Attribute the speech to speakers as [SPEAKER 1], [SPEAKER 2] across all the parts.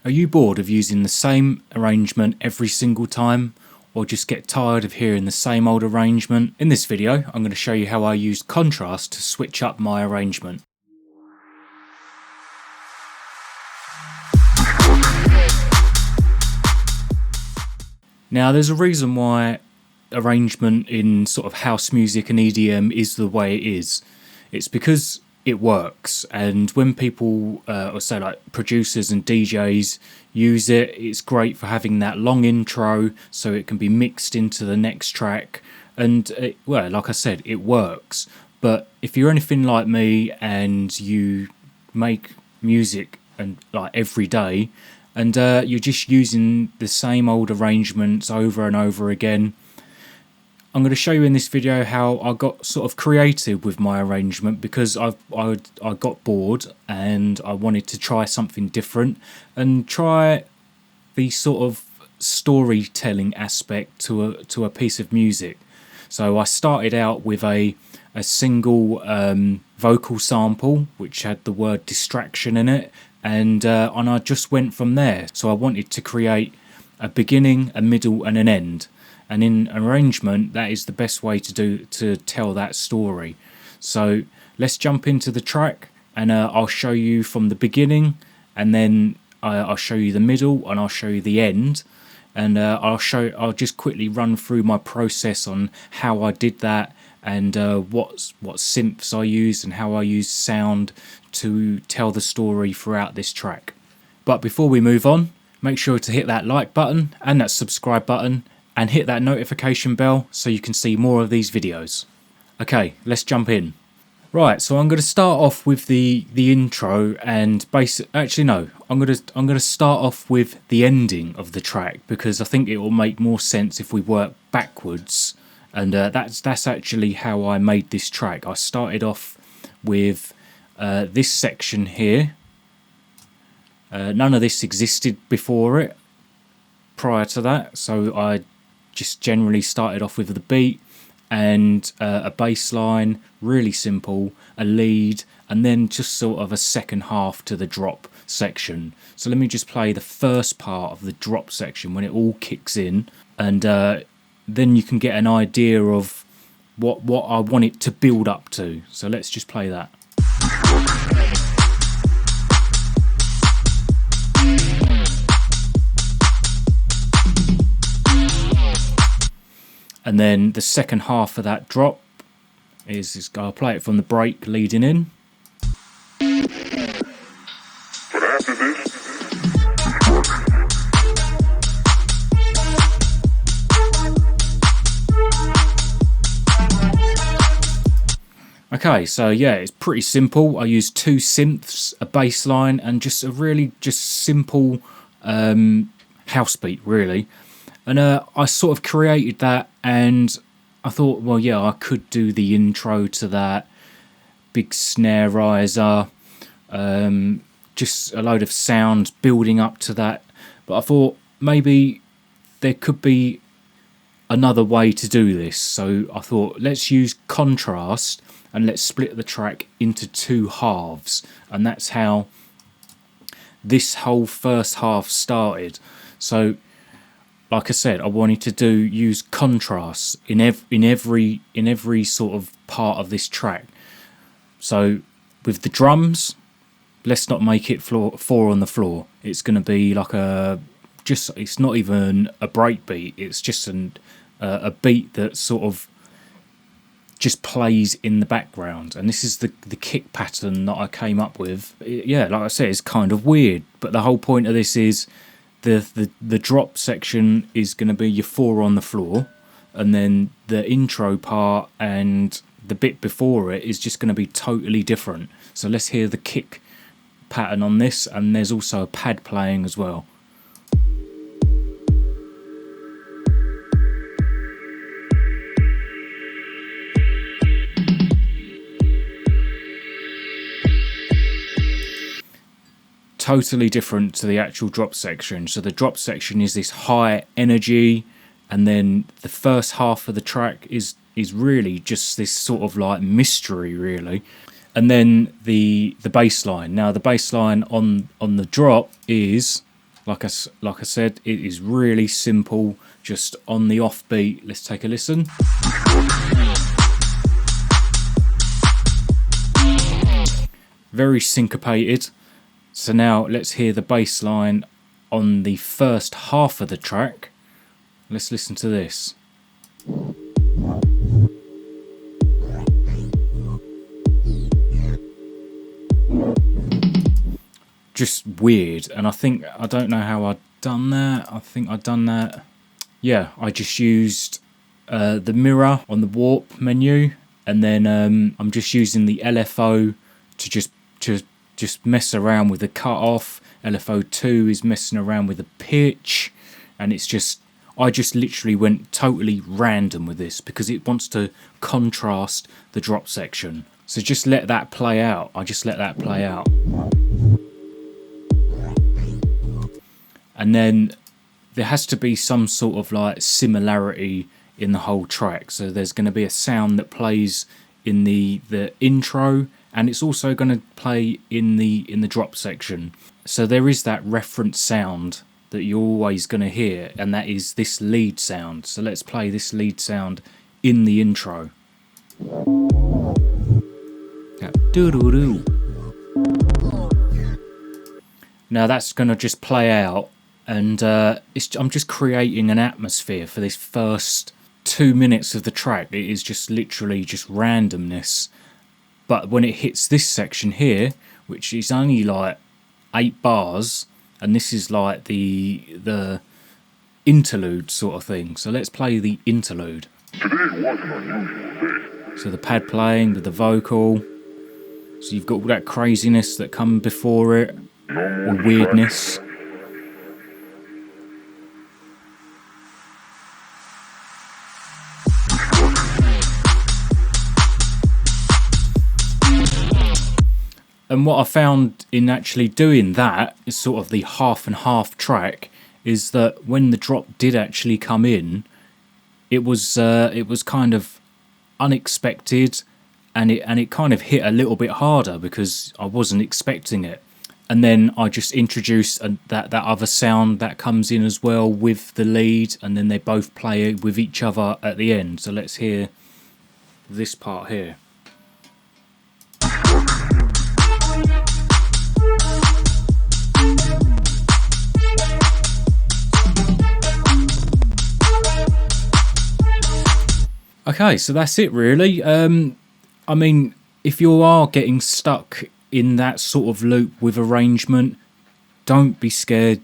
[SPEAKER 1] Are you bored of using the same arrangement every single time, or just get tired of hearing the same old arrangement? In this video, I'm going to show you how I used contrast to switch up my arrangement. Now, there's a reason why arrangement in sort of house music and EDM is the way it is. It's because it works, and when people or say like producers and DJs use it, it's great for having that long intro so it can be mixed into the next track, and well, like I said, it works. But if you're anything like me and you make music and like every day, and you're just using the same old arrangements over and over again, I'm going to show you in this video how I got sort of creative with my arrangement, because I got bored and I wanted to try something different and try the sort of storytelling aspect to a piece of music. So I started out with a single vocal sample which had the word distraction in it, and I just went from there. So I wanted to create a beginning, a middle and an end. And in arrangement, that is the best way to tell that story. So let's jump into the track, and I'll show you from the beginning, and then I'll show you the middle, and I'll show you the end, and I'll just quickly run through my process on how I did that, and what synths I used and how I used sound to tell the story throughout this track. But before we move on, make sure to hit that like button and that subscribe button, and hit that notification bell so you can see more of these videos. Okay, let's jump in. Right, so I'm going to start off with the intro and actually no, I'm going to start off with the ending of the track, because I think it will make more sense if we work backwards. And that's actually how I made this track. I started off with this section here. None of this existed before it, prior to that, so I just generally started off with the beat and a bass line, really simple, a lead, and then just sort of a second half to the drop section. So let me just play the first part of the drop section when it all kicks in, and then you can get an idea of what I want it to build up to. So let's just play that. And then the second half of that drop is I'll play it from the break leading in. Okay, so yeah, it's pretty simple. I use two synths, a bass line, and just a really simple house beat, really. And I sort of created that, and I thought, well, yeah, I could do the intro to that, big snare riser, just a load of sounds building up to that. But I thought maybe there could be another way to do this. So I thought, let's use contrast and let's split the track into two halves. And that's how this whole first half started. So like I said, I wanted to use contrasts in every sort of part of this track. So with the drums, let's not make it four on the floor. It's going to be like it's not even a break beat. It's just a beat that sort of just plays in the background. And this is the kick pattern that I came up with. Yeah, like I said, it's kind of weird, but the whole point of this is the drop section is going to be your four on the floor, and then the intro part and the bit before it is just going to be totally different. So let's hear the kick pattern on this, and there's also a pad playing as well. Totally different to the actual drop section. So the drop section is this high energy, and then the first half of the track is really just this sort of like mystery, really. And then the bass line. Now the bass line on the drop is Like I said, it is really simple, just on the offbeat. Let's take a listen. Very syncopated. So now let's hear the bass line on the first half of the track. Let's listen to this. Just weird, and I don't know how I'd done that. I think I'd done that. Yeah, I just used the mirror on the warp menu, and then I'm just using the LFO to just mess around with the cutoff. LFO2 is messing around with the pitch, and I just literally went totally random with this because it wants to contrast the drop section. So just let that play out. I just let that play out. And then there has to be some sort of like similarity in the whole track. So there's going to be a sound that plays in the intro, and it's also going to play in the drop section. So there is that reference sound that you're always going to hear, and that is this lead sound. So let's play this lead sound in the intro. Now that's going to just play out, and I'm just creating an atmosphere for this first 2 minutes of the track. It is just literally just randomness. But when it hits this section here, which is only like 8 bars, and this is like the interlude sort of thing. So let's play the interlude. So the pad playing with the vocal. So you've got all that craziness that come before it, or weirdness. And what I found in actually doing that is sort of the half and half track, is that when the drop did actually come in, it was kind of unexpected, and it kind of hit a little bit harder because I wasn't expecting it. And then I just introduced that other sound that comes in as well with the lead, and then they both play with each other at the end. So let's hear this part here. Okay, so that's it really. I mean, if you are getting stuck in that sort of loop with arrangement, don't be scared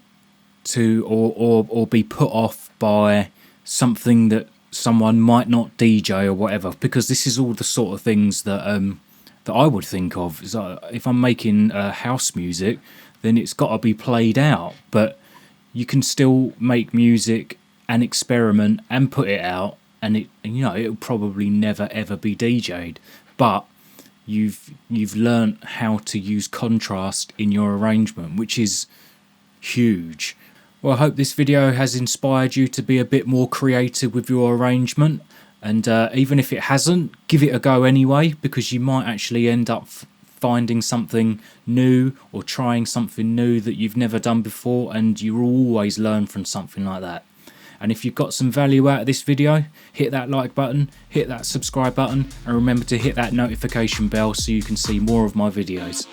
[SPEAKER 1] to or be put off by something that someone might not DJ or whatever, because this is all the sort of things that I would think of. So if I'm making house music, then it's got to be played out, but you can still make music and experiment and put it out, and it'll probably never ever be DJ'd, but you've learnt how to use contrast in your arrangement, which is huge. Well, I hope this video has inspired you to be a bit more creative with your arrangement, and even if it hasn't, give it a go anyway, because you might actually end up finding something new or trying something new that you've never done before, and you always learn from something like that. And if you've got some value out of this video, hit that like button, hit that subscribe button, and remember to hit that notification bell so you can see more of my videos.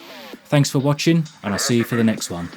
[SPEAKER 1] Thanks for watching, and I'll see you for the next one.